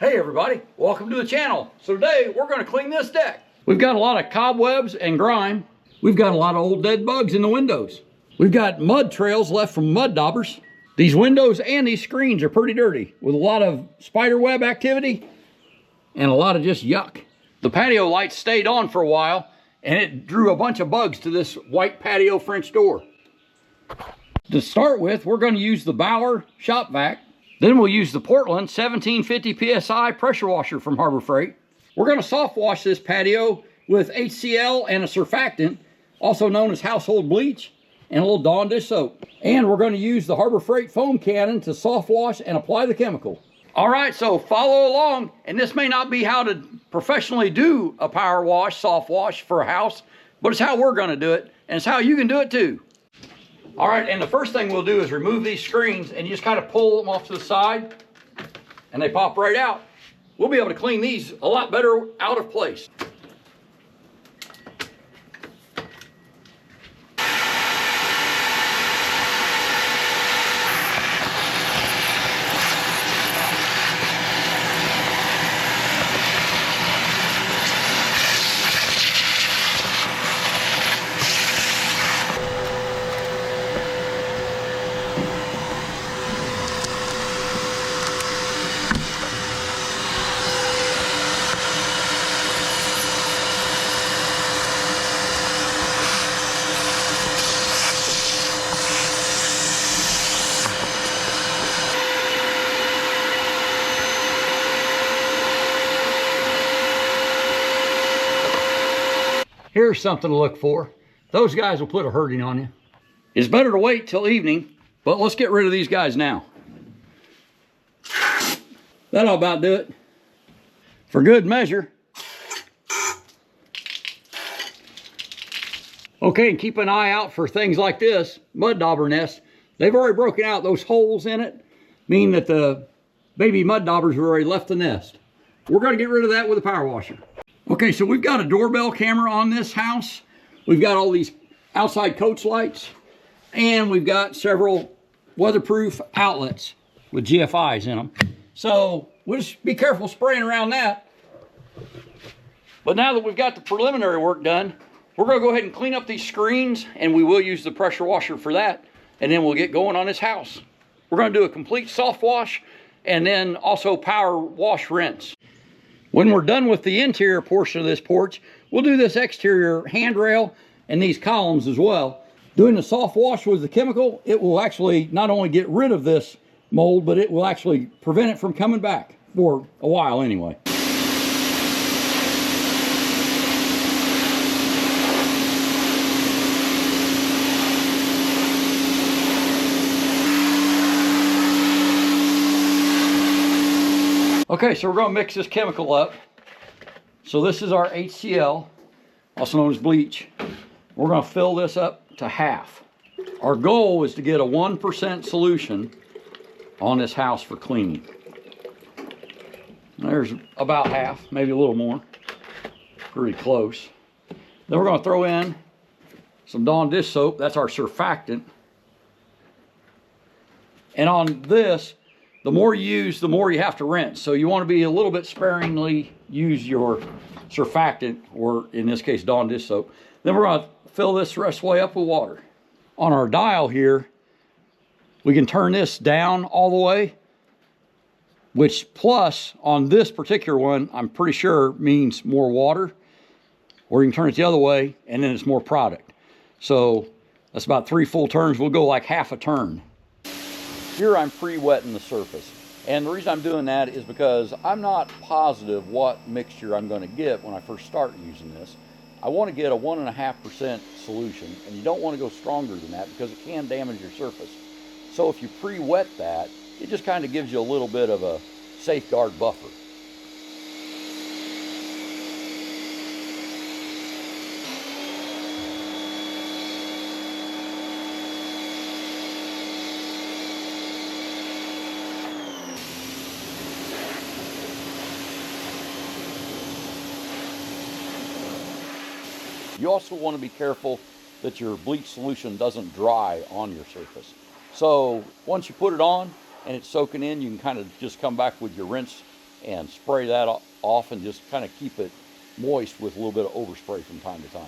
Hey everybody, welcome to the channel. So today we're going to clean this deck. We've got a lot of cobwebs and grime. We've got a lot of old dead bugs in the windows. We've got mud trails left from mud daubers. These windows and these screens are pretty dirty with a lot of spider web activity and a lot of just yuck. The patio light stayed on for a while and it drew a bunch of bugs to this white patio French door. To start with, we're going to use the Bauer shop vac. Then we'll use the Portland 1750 PSI pressure washer from Harbor Freight. We're going to soft wash this patio with HCl and a surfactant, also known as household bleach, and a little Dawn dish soap. And we're going to use the Harbor Freight foam cannon to soft wash and apply the chemical. All right, so follow along. And this may not be how to professionally do a power wash, soft wash for a house, but it's how we're going to do it, and it's how you can do it too. All right, and the first thing we'll do is remove these screens, and you just kind of pull them off to the side and they pop right out. We'll be able to clean these a lot better out of place. Here's something to look for. Those guys will put a hurting on you. It's better to wait till evening, but let's get rid of these guys now. That'll about do it. For good measure. Okay, and keep an eye out for things like this, mud dauber nests. They've already broken out those holes in it, meaning that the baby mud daubers have already left the nest. We're going to get rid of that with a power washer. Okay, so we've got a doorbell camera on this house. We've got all these outside coach lights, and we've got several weatherproof outlets with GFIs in them. So we'll just be careful spraying around that. But now that we've got the preliminary work done, we're going to go ahead and clean up these screens, and we will use the pressure washer for that, and then we'll get going on this house. We're going to do a complete soft wash and then also power wash rinse. When we're done with the interior portion of this porch, we'll do this exterior handrail and these columns as well. Doing the soft wash with the chemical, it will actually not only get rid of this mold, but it will actually prevent it from coming back for a while anyway. Okay, so we're going to mix this chemical up. So this is our HCl, also known as bleach. We're going to fill this up to half. Our goal is to get a 1% solution on this house for cleaning. There's about half, maybe a little more. Pretty close. Then we're going to throw in some Dawn dish soap. That's our surfactant. And on this, the more you use, the more you have to rinse. So you want to be a little bit sparingly use your surfactant, or in this case, Dawn dish soap. Then we're going to fill this rest way up with water. On our dial here, we can turn this down all the way, which plus on this particular one, I'm pretty sure means more water, or you can turn it the other way and then it's more product. So that's about 3 full turns. We'll go like half a turn. Here I'm pre-wetting the surface, and the reason I'm doing that is because I'm not positive what mixture I'm going to get when I first start using this. I want to get a 1.5% solution, and you don't want to go stronger than that because it can damage your surface. So if you pre-wet that, it just kind of gives you a little bit of a safeguard buffer. You also want to be careful that your bleach solution doesn't dry on your surface. So once you put it on and it's soaking in, you can kind of just come back with your rinse and spray that off and just kind of keep it moist with a little bit of overspray from time to time.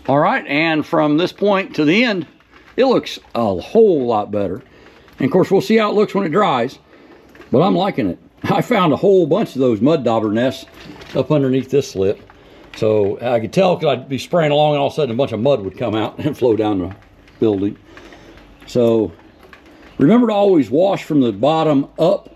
All right, and from this point to the end, it looks a whole lot better. And of course, we'll see how it looks when it dries, but I'm liking it. I found a whole bunch of those mud dauber nests up underneath this slip. So I could tell because I'd be spraying along and all of a sudden a bunch of mud would come out and flow down the building. So remember to always wash from the bottom up.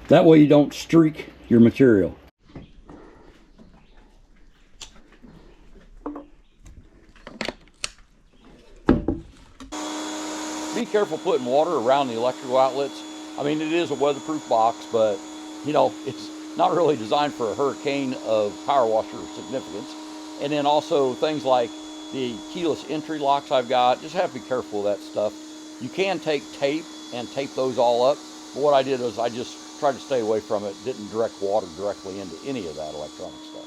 That way you don't streak your material. Be careful putting water around the electrical outlets. I mean, it is a weatherproof box, but you know, it's not really designed for a hurricane of power washer significance. And then also things like the keyless entry locks I've got, just have to be careful of that stuff. You can take tape and tape those all up, but what I did was I just tried to stay away from it, didn't direct water directly into any of that electronic stuff.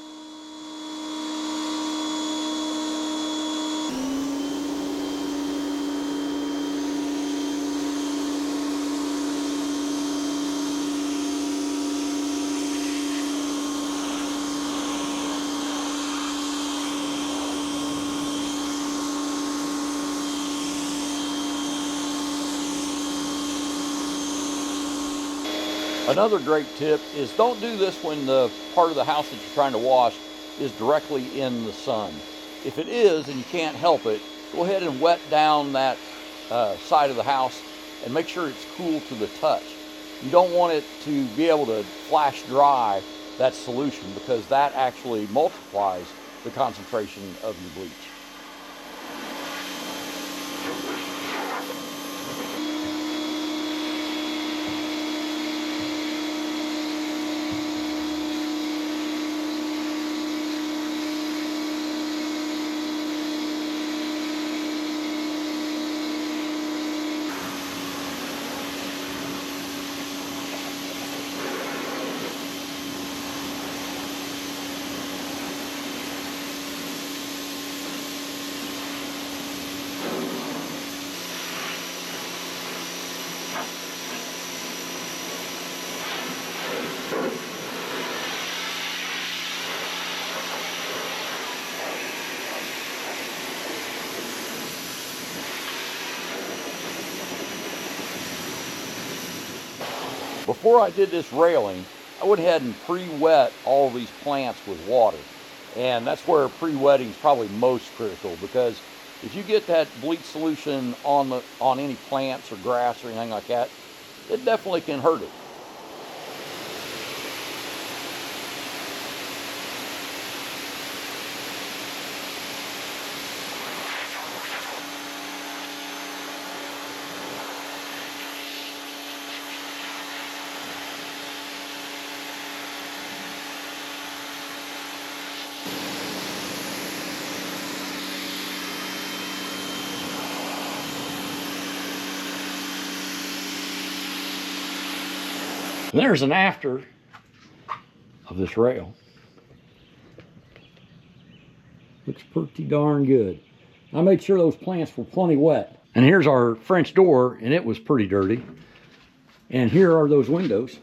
Another great tip is don't do this when the part of the house that you're trying to wash is directly in the sun. If it is and you can't help it, go ahead and wet down that side of the house and make sure it's cool to the touch. You don't want it to be able to flash dry that solution because that actually multiplies the concentration of your bleach. Before I did this railing, I went ahead and pre-wet all these plants with water. And that's where pre-wetting is probably most critical, because if you get that bleach solution on any plants or grass or anything like that, it definitely can hurt it. There's an after of this rail. Looks pretty darn good. I made sure those plants were plenty wet. And here's our French door, and it was pretty dirty. And here are those windows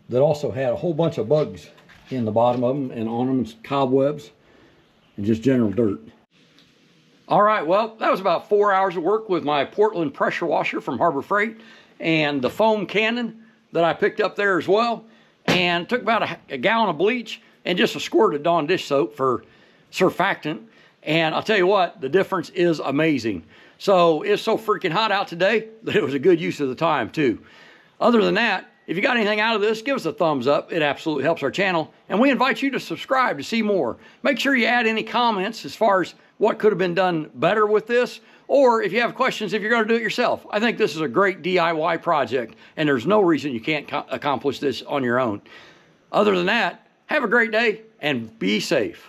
that also had a whole bunch of bugs in the bottom of them and on them, and cobwebs and just general dirt. All right, well, that was about 4 hours of work with my Portland pressure washer from Harbor Freight and the foam cannon that I picked up there as well, and took about a gallon of bleach and just a squirt of Dawn dish soap for surfactant. And I'll tell you what, the difference is amazing. So it's so freaking hot out today that it was a good use of the time too. Other than that, If you got anything out of this, give us a thumbs up. It absolutely helps our channel. And we invite you to subscribe to see more. Make sure you add any comments as far as what could have been done better with this, or if you have questions, if you're going to do it yourself. I think this is a great DIY project, and there's no reason you can't accomplish this on your own. Other than that, have a great day and be safe.